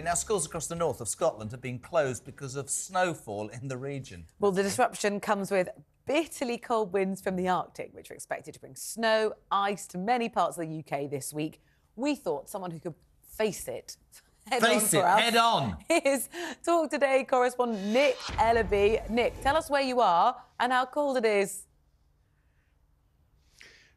Now, schools across the north of Scotland have been closed because of snowfall in the region. Well, the disruption comes with bitterly cold winds from the Arctic, which are expected to bring snow, ice to many parts of the UK this week. We thought someone who could face it head on is Talk Today correspondent Nick Ellerby. Nick, tell us where you are and how cold it is.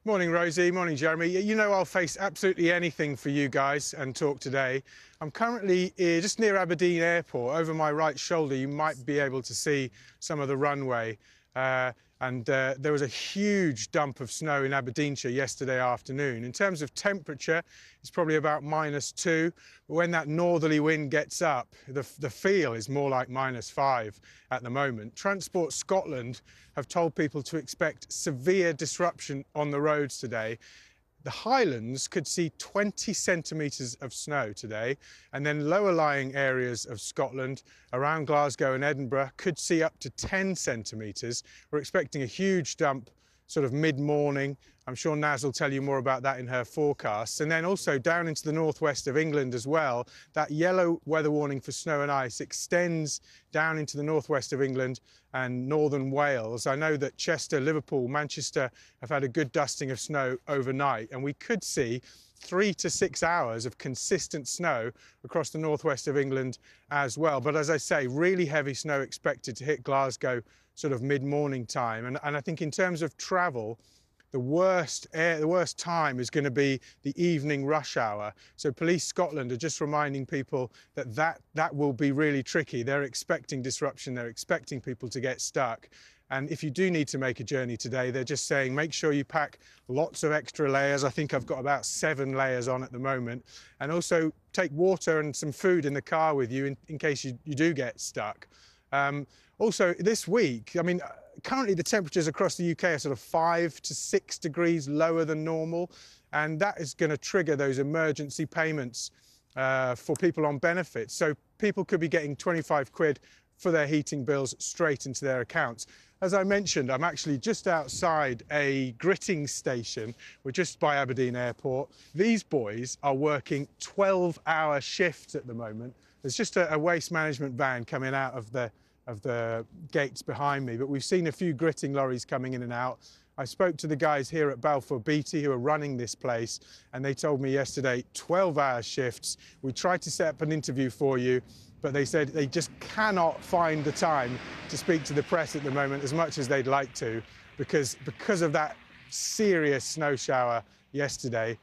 Morning, Rosie. Morning, Jeremy. You know I'll face absolutely anything for you guys and Talk Today. I'm currently just near Aberdeen Airport. Over my right shoulder, you might be able to see some of the runway. There was a huge dump of snow in Aberdeenshire yesterday afternoon. In terms of temperature, it's probably about -2. But when that northerly wind gets up, the feel is more like -5 at the moment. Transport Scotland have told people to expect severe disruption on the roads today. The Highlands could see 20 centimetres of snow today, and then lower-lying areas of Scotland around Glasgow and Edinburgh could see up to 10 centimetres. We're expecting a huge dump sort of mid-morning. I'm sure Naz will tell you more about that in her forecasts. And then also down into the northwest of England as well, that yellow weather warning for snow and ice extends down into the northwest of England and northern Wales. I know that Chester, Liverpool, Manchester have had a good dusting of snow overnight, and we could see 3 to 6 hours of consistent snow across the northwest of England as well. But as I say, really heavy snow expected to hit Glasgow sort of mid-morning time. And I think in terms of travel, the worst time is going to be the evening rush hour. So Police Scotland are just reminding people that will be really tricky. They're expecting disruption. They're expecting people to get stuck. And if you do need to make a journey today, they're just saying make sure you pack lots of extra layers. I think I've got about 7 layers on at the moment. And also take water and some food in the car with you in case you do get stuck. Also, this week, I mean, currently the temperatures across the UK are sort of 5 to 6 degrees lower than normal, and that is going to trigger those emergency payments for people on benefits. So people could be getting 25 quid for their heating bills straight into their accounts. As I mentioned, I'm actually just outside a gritting station. We're just by Aberdeen Airport. These boys are working 12-hour shifts at the moment. There's just a waste management van coming out of the gates behind me, but we've seen a few gritting lorries coming in and out. I spoke to the guys here at Balfour Beatty who are running this place, and they told me yesterday 12-hour shifts. We tried to set up an interview for you, but they said they just cannot find the time to speak to the press at the moment as much as they'd like to, because of that serious snow shower yesterday.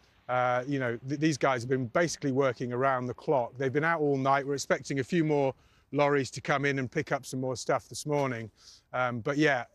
You know, these guys have been basically working around the clock. They've been out all night. We're expecting a few more lorries to come in and pick up some more stuff this morning. But yeah,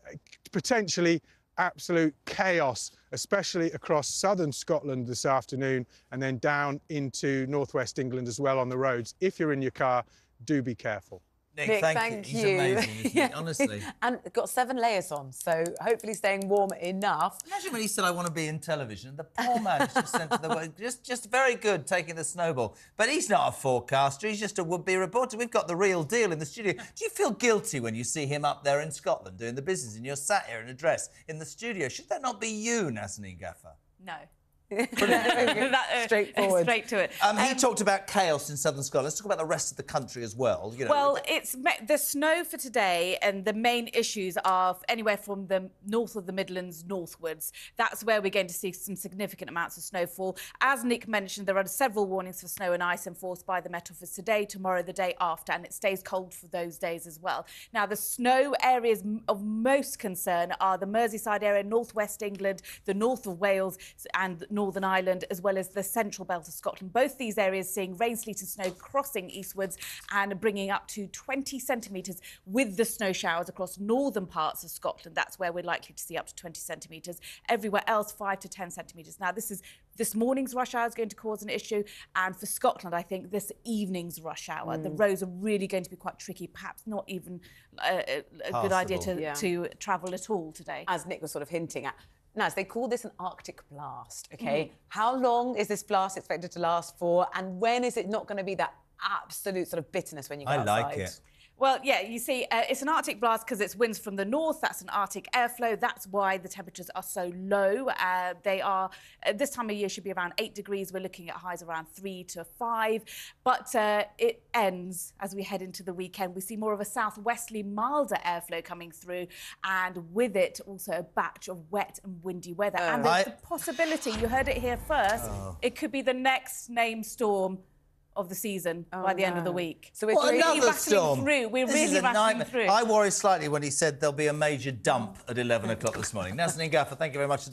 potentially absolute chaos, especially across southern Scotland this afternoon, and then down into northwest England as well on the roads. If you're in your car, do be careful. Nick, thank you. He's amazing, isn't he? Honestly. And got 7 layers on, so hopefully staying warm enough. Imagine when he said, I want to be in television. The poor man is just sent to the world. Just very good taking the snowball. But he's not a forecaster. He's just a would-be reporter. We've got the real deal in the studio. Do you feel guilty when you see him up there in Scotland doing the business and you're sat here in a dress in the studio? Should that not be you, Nazanin Gaffer? No. Straightforward. Straight to it. He talked about chaos in southern Scotland. Let's talk about the rest of the country as well. You know, well, it's the snow for today, and the main issues are anywhere from the north of the Midlands northwards. That's where we're going to see some significant amounts of snowfall. As Nick mentioned, there are several warnings for snow and ice enforced by the Met Office today, tomorrow, the day after, and it stays cold for those days as well. Now, the snow areas of most concern are the Merseyside area, northwest England, the north of Wales, and Northern Ireland, as well as the central belt of Scotland. Both these areas seeing rain, sleet and snow crossing eastwards and bringing up to 20 centimetres with the snow showers across northern parts of Scotland. That's where we're likely to see up to 20 centimetres. Everywhere else, 5 to 10 centimetres. Now, this morning's rush hour is going to cause an issue, and for Scotland, I think this evening's rush hour, the roads are really going to be quite tricky, perhaps not even a good idea to travel at all today. As Nick was sort of hinting at. Now, they call this an Arctic blast, OK? How long is this blast expected to last for, and when is it not going to be that absolute sort of bitterness when you go outside? I like it. Well, yeah, you see, it's an Arctic blast because it's winds from the north. That's an Arctic airflow. That's why the temperatures are so low. They are, this time of year, should be around 8 degrees. We're looking at highs around 3 to 5. But it ends as we head into the weekend. We see more of a southwesterly, milder airflow coming through. And with it, also a batch of wet and windy weather. And there's the possibility, you heard it here first, it could be the next named storm of the season by the end of the week. So we're What, really another storm? through. We're This really is a rattling nightmare. through. I worry slightly when he said there'll be a major dump at 11 o'clock this morning. Nazanin Gaffer, thank you very much.